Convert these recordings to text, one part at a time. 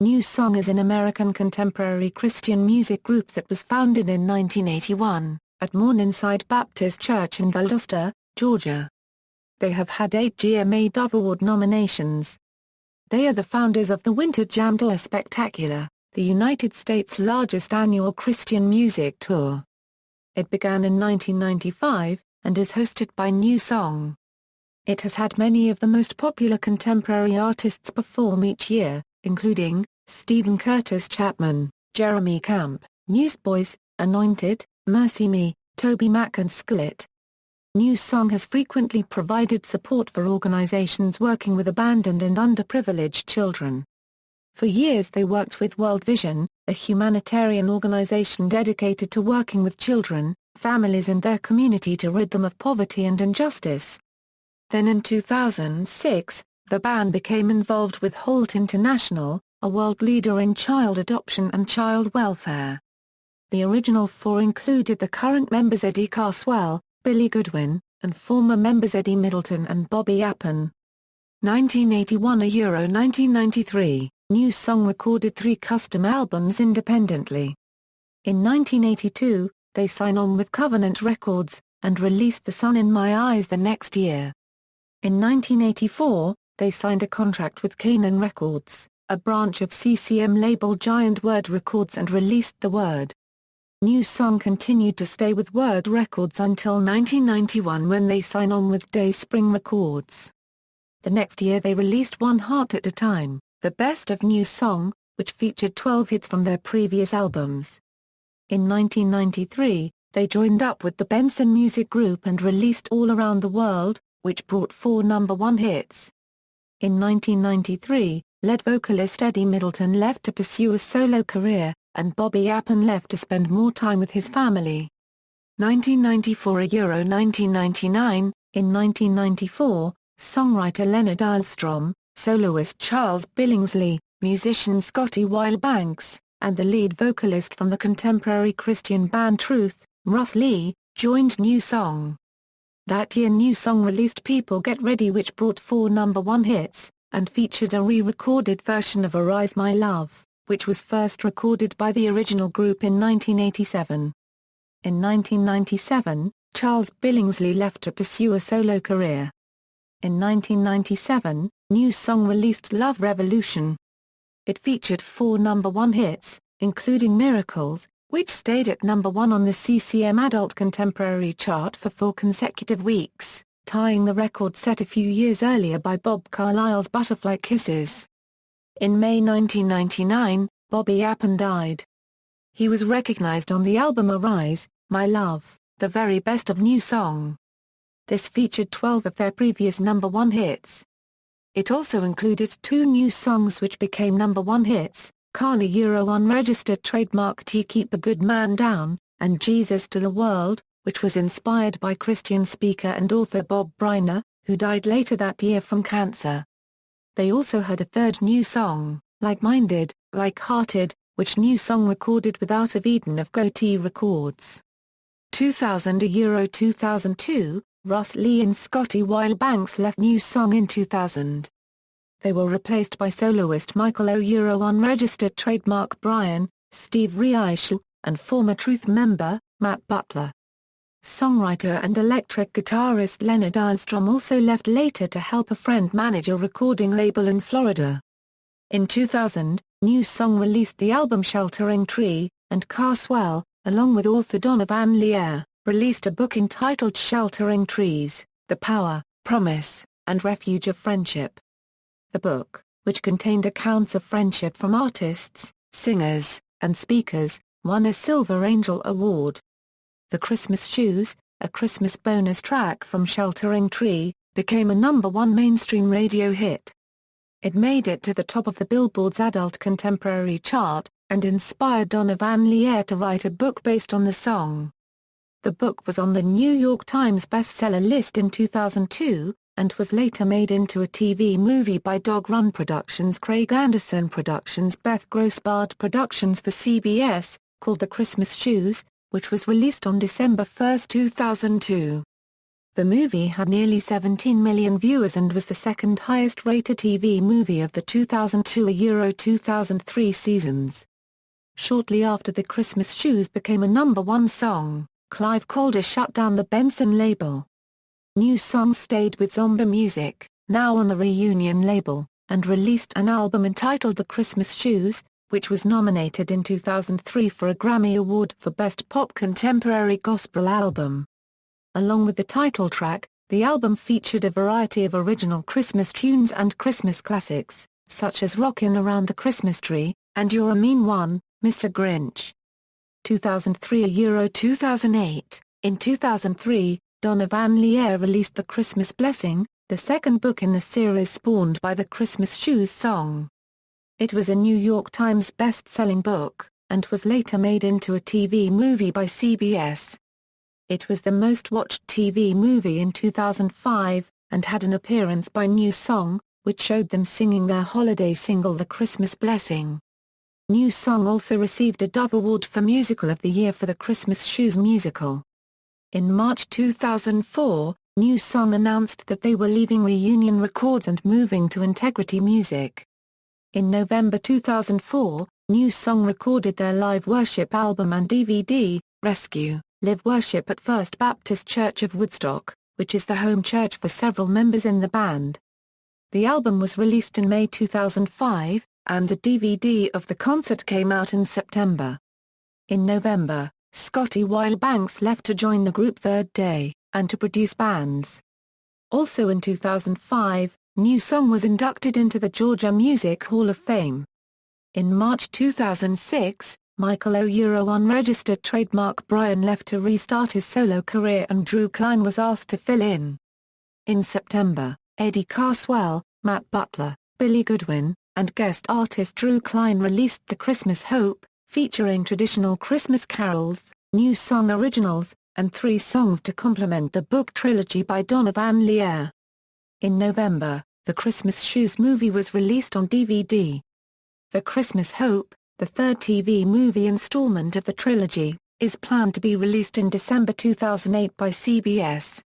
NewSong is an American contemporary Christian music group that was founded in 1981, at Morningside Baptist Church in Valdosta, Georgia. They have had 8 GMA Dove Award nominations. They are the founders of the Winter Jam Tour Spectacular, the United States' largest annual Christian music tour. It began in 1995, and is hosted by NewSong. It has had many of the most popular contemporary artists perform each year, including Curtis Chapman, Jeremy Camp, Newsboys, Anointed, MercyMe, TobyMac and Skillet. NewSong has frequently provided support for organizations working with abandoned and underprivileged children. For years they worked with World Vision, a humanitarian organization dedicated to working with children, families and their community to rid them of poverty and injustice. Then in 2006, the band became involved with Holt International, a world leader in child adoption and child welfare. The original 4 included the current members Eddie Carswell, Billy Goodwin, and former members Eddie Middleton and Bobby Appin. 1981–1993, NewSong recorded 3 custom albums independently. In 1982, they signed on with Covenant Records, and released The Sun in My Eyes the next year. In 1984, they signed a contract with Canaan Records, a branch of CCM label Giant Word Records, and released The Word. NewSong continued to stay with Word Records until 1991 when they signed on with Dayspring Records. The next year they released One Heart at a Time, the best of NewSong, which featured 12 hits from their previous albums. In 1993, they joined up with the Benson Music Group and released All Around the World, which brought 4 #1 hits. In 1993, lead vocalist Eddie Middleton left to pursue a solo career, and Bobby Appin left to spend more time with his family. 1994–1999, in 1994, songwriter Leonard Eilstrom, soloist Charles Billingsley, musician Scotty Wilbanks, and the lead vocalist from the contemporary Christian band Truth, Russ Lee, joined NewSong. That year NewSong released People Get Ready, which brought 4 #1 hits, and featured a re-recorded version of Arise My Love, which was first recorded by the original group in 1987. In 1997, Charles Billingsley left to pursue a solo career. In 1997, NewSong released Love Revolution. It featured 4 #1 hits, including Miracles, which stayed at #1 on the CCM Adult Contemporary chart for 4 consecutive weeks, tying the record set a few years earlier by Bob Carlyle's Butterfly Kisses. In May 1999, Bobby Appin died. He was recognized on the album Arise, My Love, the very best of NewSong. This featured 12 of their previous #1 hits. It also included 2 new songs which became #1 hits, Carly Unregistered Trademark T Keep a Good Man Down, and Jesus to the World, which was inspired by Christian speaker and author Bob Briner, who died later that year from cancer. They also had a third new song, Like-Minded, Like-Hearted, which NewSong recorded with Out of Eden of Goatee Records. 2000–2002, Russ Lee and Scotty Wilbanks left NewSong in 2000. They were replaced by soloist Michael O. Unregistered Trademark Brian, Steve Reichl, and former Truth member, Matt Butler. Songwriter and electric guitarist Leonard Eilstrom also left later to help a friend manage a recording label in Florida. In 2000, NewSong released the album Sheltering Tree, and Carswell, along with author Donovan Lear, released a book entitled Sheltering Trees, The Power, Promise, and Refuge of Friendship. The book, which contained accounts of friendship from artists, singers, and speakers, won a Silver Angel Award. The Christmas Shoes, a Christmas bonus track from Sheltering Tree, became a #1 mainstream radio hit. It made it to the top of the Billboard's Adult Contemporary chart, and inspired Donovan Lear to write a book based on the song. The book was on the New York Times bestseller list in 2002, and was later made into a TV movie by Dog Run Productions, Craig Anderson Productions, Beth Grossbard Productions for CBS, called The Christmas Shoes, which was released on December 1, 2002. The movie had nearly 17 million viewers and was the second highest rated TV movie of the 2002–2003 seasons. Shortly after The Christmas Shoes became a #1 song, Clive Calder shut down the Benson label. NewSong stayed with Zombie Music, now on the Reunion label, and released an album entitled The Christmas Shoes, which was nominated in 2003 for a Grammy Award for Best Pop Contemporary Gospel Album. Along with the title track, the album featured a variety of original Christmas tunes and Christmas classics, such as Rockin' Around the Christmas Tree, and You're a Mean One, Mr. Grinch. 2003–2008. In 2003, Donovan Lear released The Christmas Blessing, the second book in the series spawned by the Christmas Shoes song. It was a New York Times best-selling book, and was later made into a TV movie by CBS. It was the most-watched TV movie in 2005, and had an appearance by NewSong, which showed them singing their holiday single The Christmas Blessing. NewSong also received a Dove Award for Musical of the Year for the Christmas Shoes musical. In March 2004, NewSong announced that they were leaving Reunion Records and moving to Integrity Music. In November 2004, NewSong recorded their live worship album and DVD, Rescue, Live Worship at First Baptist Church of Woodstock, which is the home church for several members in the band. The album was released in May 2005, and the DVD of the concert came out in September. In November, Scotty Weil Banks left to join the group Third Day, and to produce bands. Also in 2005, NewSong was inducted into the Georgia Music Hall of Fame. In March 2006, Michael O. unregistered trademark Brian left to restart his solo career and Drew Klein was asked to fill in. In September, Eddie Carswell, Matt Butler, Billy Goodwin, and guest artist Drew Klein released The Christmas Hope, featuring traditional Christmas carols, NewSong originals, and 3 songs to complement the book trilogy by Donovan Lear. In November, The Christmas Shoes movie was released on DVD. The Christmas Hope, the third TV movie installment of the trilogy, is planned to be released in December 2008 by CBS.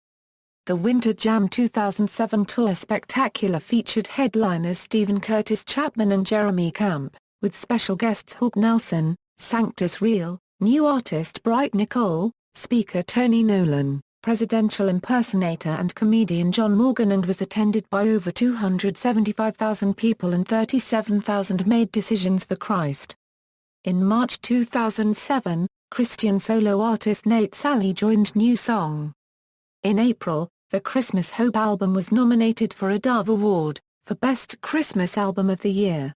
The Winter Jam 2007 Tour Spectacular featured headliners Stephen Curtis Chapman and Jeremy Camp, with special guests Hawk Nelson, Sanctus Real, new artist Bright Nicole, speaker Tony Nolan, presidential impersonator and comedian John Morgan, and was attended by over 275,000 people and 37,000 made decisions for Christ. In March 2007, Christian solo artist Nate Sally joined NewSong. In April, the Christmas Hope album was nominated for a Dove Award, for Best Christmas Album of the Year.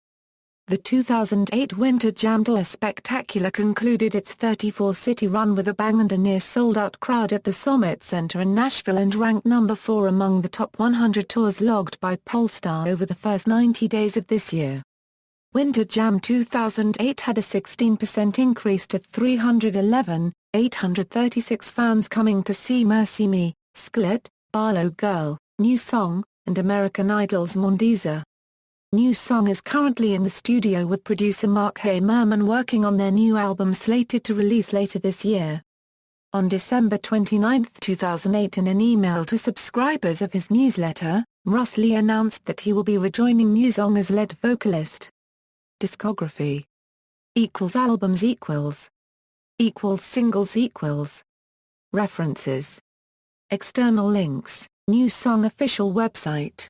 The 2008 Winter Jam Tour Spectacular concluded its 34-city run with a bang and a near-sold-out crowd at the Summit Center in Nashville and ranked number 4 among the top 100 tours logged by Pollstar over the first 90 days of this year. Winter Jam 2008 had a 16% increase to 311,836 fans coming to see MercyMe, Skillet, Barlow Girl, NewSong, and American Idol's Mondeeza. NewSong is currently in the studio with producer Mark Hay Merman working on their new album slated to release later this year. On December 29, 2008, in an email to subscribers of his newsletter, Russ Lee announced that he will be rejoining NewSong as lead vocalist. Discography =albums =singles References. External links: NewSong official website.